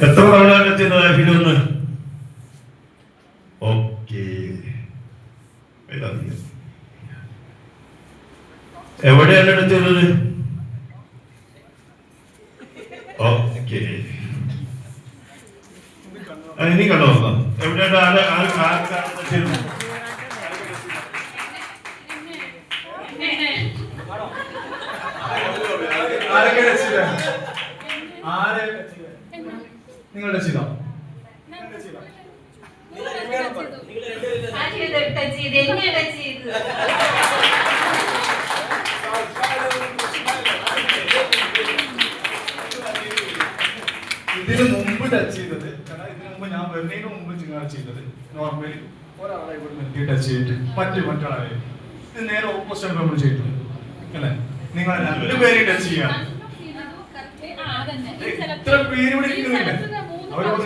എത്ര തവണ ചെയ്യുന്നത് ഫിലൊന്ന്? ഓക്കെ, എവിടെയാണ് എടുത്തത്? ഓക്കെ, ഇനി കണ്ടോ എവിടെയാണ് നിങ്ങളുടെ ചെയ്തോ? ഇതിന് മുമ്പ് ടച്ച് ചെയ്തത്, ഇതിനു മുമ്പ് ഞാൻ വരുന്നതിന് മുമ്പ് നിങ്ങൾ ചെയ്തത് നോർമലി ഒരാളെ ഇവിടെ നിർത്തി ടച്ച് ചെയ്തിട്ട് മറ്റൊരാളെ ഇത് നേരെ ഓപ്പോസിറ്റ് നമ്മൾ ചെയ്തിട്ടുണ്ട് അല്ലെ? നിങ്ങൾ രണ്ടുപേരെയും ടച്ച് ചെയ്യാം. ഇത്ര പേര് ഇവിടെ ഇരിക്കുന്നില്ല. അവരോട്